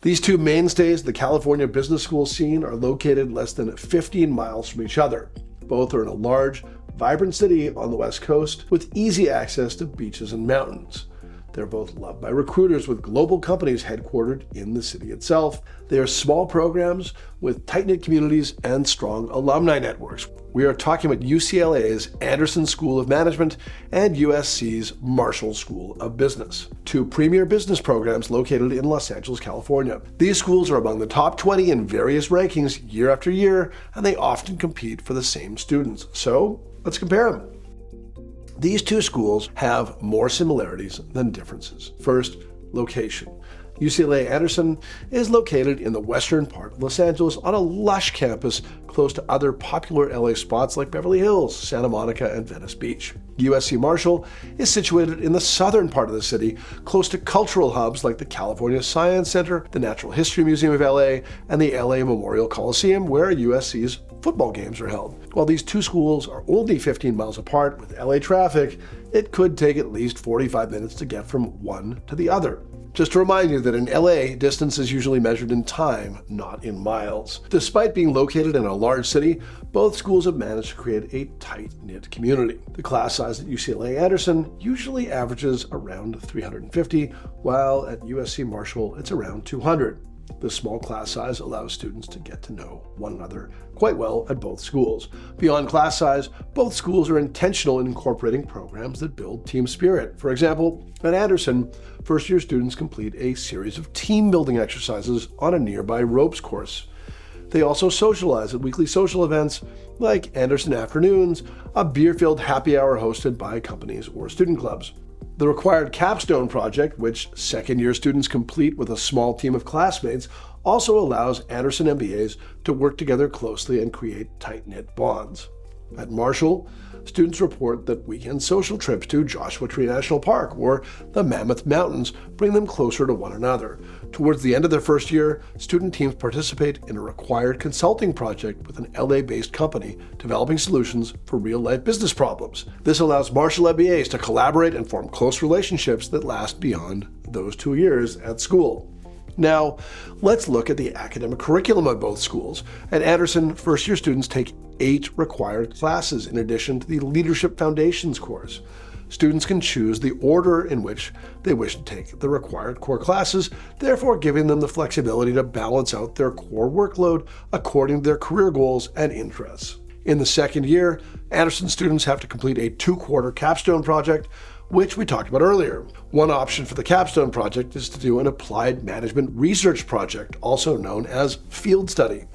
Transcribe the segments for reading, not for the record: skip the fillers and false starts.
These two mainstays of the California business school scene are located less than 15 miles from each other. Both are in a large, vibrant city on the West Coast with easy access to beaches and mountains. They're both loved by recruiters with global companies headquartered in the city itself. They are small programs with tight-knit communities and strong alumni networks. We are talking about UCLA's Anderson School of Management and USC's Marshall School of Business, two premier business programs located in Los Angeles, California. These schools are among the top 20 in various rankings year after year, and they often compete for the same students. So let's compare them. These two schools have more similarities than differences. First, location. UCLA Anderson is located in the western part of Los Angeles on a lush campus close to other popular LA spots like Beverly Hills, Santa Monica, and Venice Beach. USC Marshall is situated in the southern part of the city, close to cultural hubs like the California Science Center, the Natural History Museum of LA, and the LA Memorial Coliseum, where USC's football games are held. While these two schools are only 15 miles apart with LA traffic, it could take at least 45 minutes to get from one to the other. Just to remind you that in LA, distance is usually measured in time, not in miles. Despite being located in a large city, both schools have managed to create a tight-knit community. The class size at UCLA Anderson usually averages around 350, while at USC Marshall it's around 200. This small class size allows students to get to know one another quite well at both schools. Beyond class size, both schools are intentional in incorporating programs that build team spirit. For example, at Anderson, first-year students complete a series of team-building exercises on a nearby ropes course. They also socialize at weekly social events like Anderson Afternoons, a beer-filled happy hour hosted by companies or student clubs. The required capstone project, which second-year students complete with a small team of classmates, also allows Anderson MBAs to work together closely and create tight-knit bonds. At Marshall, students report that weekend social trips to Joshua Tree National Park or the Mammoth Mountains bring them closer to one another. Towards the end of their first year, student teams participate in a required consulting project with an LA-based company developing solutions for real-life business problems. This allows Marshall MBAs to collaborate and form close relationships that last beyond those 2 years at school. Now, let's look at the academic curriculum at both schools. At Anderson, first-year students take 8 required classes in addition to the Leadership Foundations course. Students can choose the order in which they wish to take the required core classes, therefore giving them the flexibility to balance out their core workload according to their career goals and interests. In the second year, Anderson students have to complete a 2-quarter capstone project, which we talked about earlier. One option for the capstone project is to do an applied management research project, also known as field study.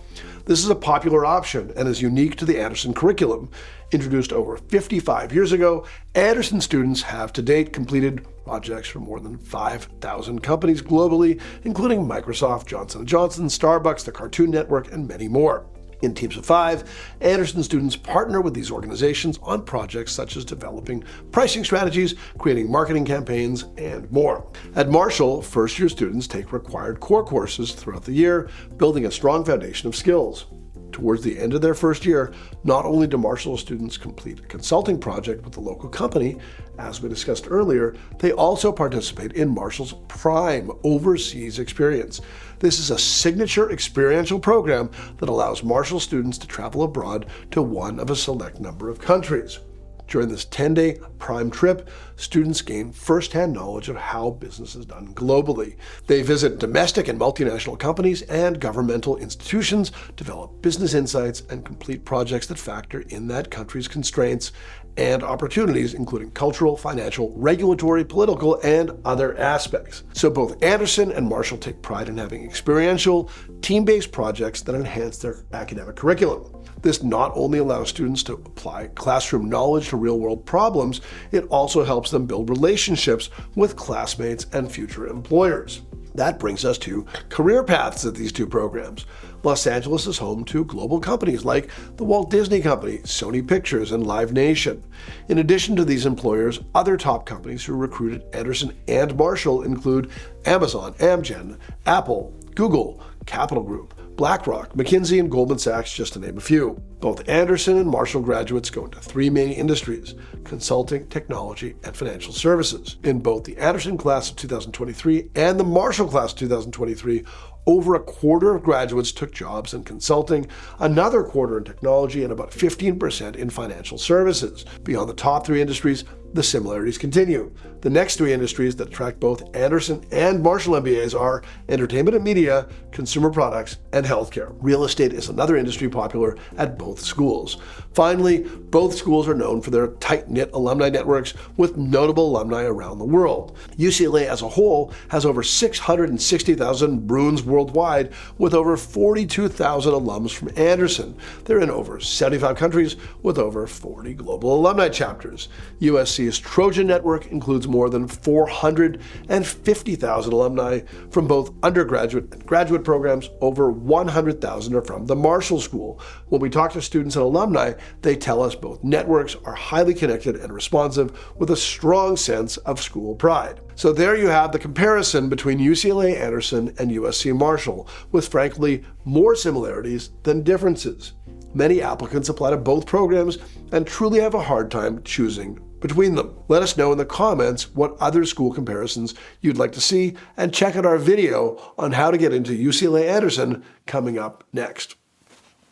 This is a popular option and is unique to the Anderson curriculum. Introduced over 55 years ago, Anderson students have to date completed projects for more than 5,000 companies globally, including Microsoft, Johnson & Johnson, Starbucks, the Cartoon Network, and many more. In teams of 5, Anderson students partner with these organizations on projects such as developing pricing strategies, creating marketing campaigns, and more. At Marshall, first-year students take required core courses throughout the year, building a strong foundation of skills. Towards the end of their first year, not only do Marshall students complete a consulting project with the local company, as we discussed earlier, they also participate in Marshall's Prime Overseas Experience. This is a signature experiential program that allows Marshall students to travel abroad to one of a select number of countries. During this 10-day Prime trip, students gain first-hand knowledge of how business is done globally. They visit domestic and multinational companies and governmental institutions, develop business insights, and complete projects that factor in that country's constraints and opportunities, including cultural, financial, regulatory, political, and other aspects. So both Anderson and Marshall take pride in having experiential, team-based projects that enhance their academic curriculum. This not only allows students to apply classroom knowledge to real-world problems, it also helps them build relationships with classmates and future employers. That brings us to career paths at these two programs. Los Angeles is home to global companies like the Walt Disney Company, Sony Pictures, and Live Nation. In addition to these employers, other top companies who recruited Anderson and Marshall include Amazon, Amgen, Apple, Google, Capital Group, BlackRock, McKinsey, and Goldman Sachs, just to name a few. Both Anderson and Marshall graduates go into three main industries: consulting, technology, and financial services. In both the Anderson class of 2023 and the Marshall class of 2023, over a quarter of graduates took jobs in consulting, another quarter in technology, and about 15% in financial services. Beyond the top three industries, the similarities continue. The next three industries that attract both Anderson and Marshall MBAs are entertainment and media, consumer products, and healthcare. Real estate is another industry popular at both schools. Finally, both schools are known for their tight-knit alumni networks with notable alumni around the world. UCLA as a whole has over 660,000 Bruins worldwide, with over 42,000 alums from Anderson. They're in over 75 countries with over 40 global alumni chapters. USC's Trojan Network includes more than 450,000 alumni from both undergraduate and graduate programs. Over 100,000 are from the Marshall School. When we talk to students and alumni, they tell us both networks are highly connected and responsive with a strong sense of school pride. So there you have the comparison between UCLA Anderson and USC Marshall, with frankly more similarities than differences. Many applicants apply to both programs and truly have a hard time choosing between them. Let us know in the comments what other school comparisons you'd like to see, and check out our video on how to get into UCLA Anderson coming up next.